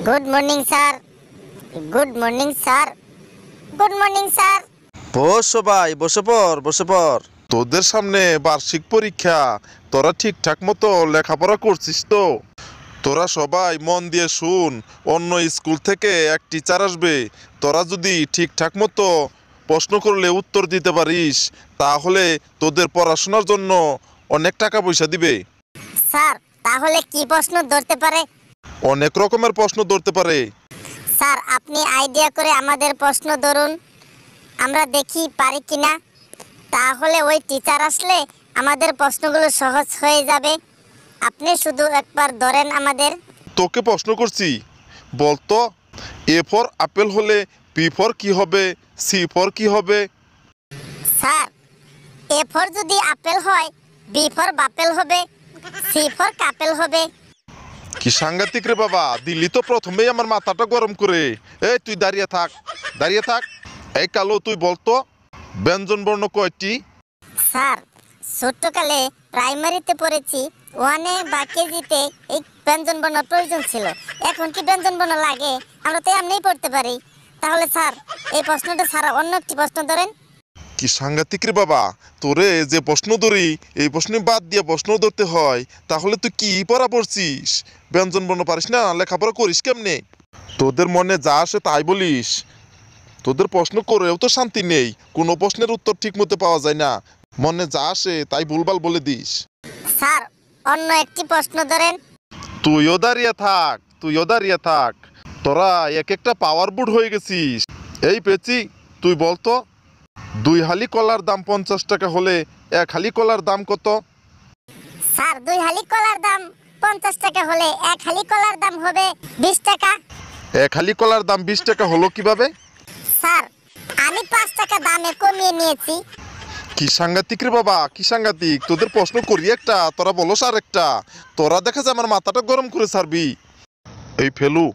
Good morning sir. Good morning sir. Good morning sir. বসো ভাই, বসে পড়। তোদের সামনে বার্ষিক পরীক্ষা, তোরা ঠিকঠাক মতো লেখাপড়া করছিস তো? তোরা সবাই মন দিয়ে শুন, অন্য স্কুল থেকে এক টিচার আসবে। তোরা যদি ঠিকঠাক মতো প্রশ্ন করলে উত্তর দিতে পারিস, তাহলে তোদের পড়াশোনার জন্য অনেক টাকা পয়সা দিবে। স্যার, তাহলে কি প্রশ্ন ধরতে পারে? অনেক রকমের প্রশ্ন ধরতে পারে। স্যার, আপনি আইডিয়া করে আমাদের প্রশ্ন ধরুন, আমরা দেখি পারি কিনা। তাহলে ওই টিচার আসলে আমাদের প্রশ্নগুলো সহজ হয়ে যাবে। আপনি শুধু একবার ধরেন আমাদের। তোকে প্রশ্ন করছি, বলতো এ ফর আপেল হলে বি ফর কি হবে, সি ফর কি হবে? স্যার, এ ফর যদি আপেল হয়, বি ফর বাপেল হবে, সি ফর কাপেল হবে। কি সাংঘাতিক রে বাবা, দিল্লি তো প্রথমেই আমার মাথাটা গরম করে। এই তুই দাঁড়িয়ে থাক। এই কালো, তুই বলতো ব্যঞ্জন বর্ণ কয়টি? স্যার, ছোট্টকালে প্রাইমারিতে পড়েছি, ওয়ানে বা কেজিতে এই ব্যঞ্জন বর্ণ প্রয়োজন ছিল। এখন কি ব্যঞ্জন বর্ণ লাগে? আমরা তো এমনিই পড়তে পারি। তাহলে স্যার, এই প্রশ্নটা ছাড়া অন্য একটি প্রশ্ন ধরেন। কি সাংঘাতিক রে বাবা, তোরে যে প্রশ্ন ধরি এই প্রশ্ন বাদ দিয়ে প্রশ্ন ধরতে হয়। তাহলে তুই কি পড়া পড়ছিস? ব্যঞ্জন বর্ণ পারিস না, লেখাপড়া করিস কেমনে? তোদের মনে যা আসে তাই বলিস। তোদের প্রশ্ন করেও তো শান্তি নেই, কোনো প্রশ্নের উত্তর ঠিক মতো পাওয়া যায় না। মনে যা আসে তাই ভুলভাল বলে দিস। স্যার, অন্য একটি প্রশ্ন ধরেন। তুইও দাঁড়িয়ে থাক। তোরা এক একটা পাওয়ার বুট হয়ে গেছিস। এই পেছি, তুই বলতো 2 হালি কলার দাম 50 টাকা হলে 1 হালি কলার দাম কত? স্যার, 2 হালি কলার দাম 50 টাকা হলে 1 হালি কলার দাম হবে 20 টাকা। 1 হালি কলার দাম 20 টাকা হলো কিভাবে? স্যার, আমি 5 টাকা দামে কমিয়ে নিয়েছি। কি সাংঘাতিক রে বাবা, কি সাংঘাতিক! তোদের প্রশ্ন করি একটা, তোরা বলস আর একটা। তোরা দেখা যায় আমার মাথাটা গরম করে ছাড়বি। এই ফেলু,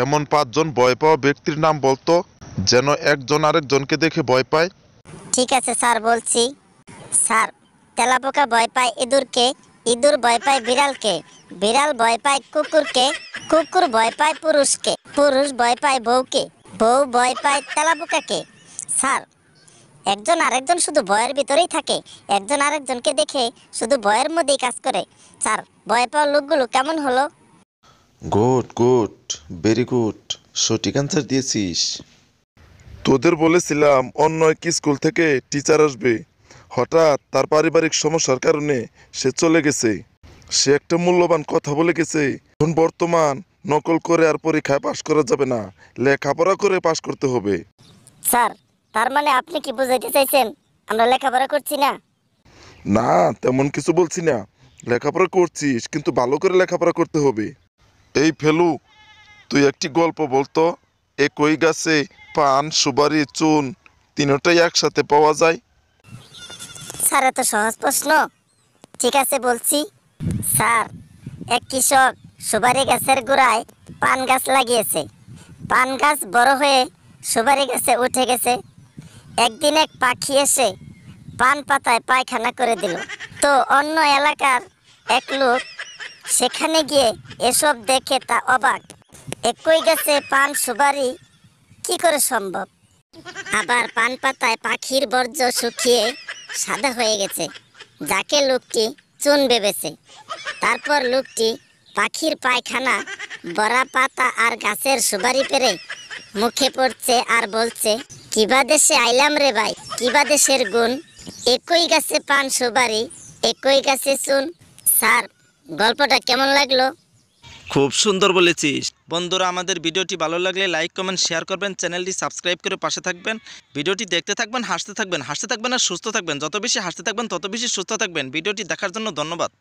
এমন 5 জন ভয় পাওয়া ব্যক্তির নাম বলতো, যেন একজন আরেকজনকে দেখে ভয় পায়। ঠিক আছে স্যার, বলছি। স্যার, তেলাপোকা ভয় পায় ইঁদুরকে, ইঁদুর ভয় পায় বিড়ালকে, বিড়াল ভয় পায় কুকুরকে, কুকুর ভয় পায় পুরুষকে, পুরুষ ভয় পায় বউকে, বউ ভয় পায় তেলাপোকাকে। স্যার, একজন আরেকজন শুধু ভয়ের ভিতরেই থাকে, একজন আরেকজনকে দেখে শুধু ভয়ের মধ্যেই কাজ করে। স্যার, ভয় পাওয়া লোকগুলো কেমন হলো? গুড, ভেরি গুড, সঠিক অ্যান্সার দিয়েছিস। তোদের বলেছিলাম অন্য এক স্কুল থেকে টিচার আসবে, হঠাৎ তার পারিবারিক সমস্যার কারণে সে চলে গেছে। সে একটা মূল্যবান কথা বলে গেছে, এখন বর্তমান নকল করে আর পরীক্ষায় পাশ করা যাবে না, লেখাপড়া করে পাশ করতে হবে। স্যার, তার মানে আপনি কি বুঝাইতে চাইছেন আমরা লেখাপড়া করছি না? না, তেমন কিছু বলছি না। লেখাপড়া করছিস, কিন্তু ভালো করে লেখাপড়া করতে হবে। এই ফেলু, তুই একটি গল্প বলতো, একই গাছে পান, সুপারি, চুন তিনটাই একসাথে পাওয়া যায়। স্যার, এত সহজ প্রশ্ন? ঠিক আছে, বলছি। স্যার, এক কৃষক সুপারি গাছের গোড়ায় পান গাছ লাগিয়েছে। পান গাছ বড় হয়ে সুপারি গাছে উঠে গেছে। একদিন এক পাখি এসে পান পাতায় পায়খানা করে দিল। তো অন্য এলাকার এক লোক সেখানে গিয়ে এসব দেখে তা অবাক। একই গাছে পান সুপারি কি করে সম্ভব? আবার পান পাতায় পাখির বর্জ্য শুকিয়ে সাদা হয়ে গেছে, যাকে লোকটি চুন ভেবেছে। তারপর লোকটি পাখির পায়খানা, বড়া পাতা আর গাছের সুপারি পেরে মুখে পড়ছে আর বলছে, কিবা দেশে আইলাম রে ভাই, কিবা দেশের গুণ, একই গাছে পান সুপারি, একই গাছে চুন। স্যার, গল্পটা কেমন লাগলো? খুব সুন্দর বলেছিস। বন্ধুরা, আমাদের ভিডিওটি ভালো লাগলে লাইক, কমেন্ট, শেয়ার করবেন, চ্যানেলটি সাবস্ক্রাইব করে পাশে থাকবেন, ভিডিওটি দেখতে থাকবেন, হাসতে থাকবেন আর সুস্থ থাকবেন। যত বেশি হাসতে থাকবেন তত বেশি সুস্থ থাকবেন। ভিডিওটি দেখার জন্য ধন্যবাদ।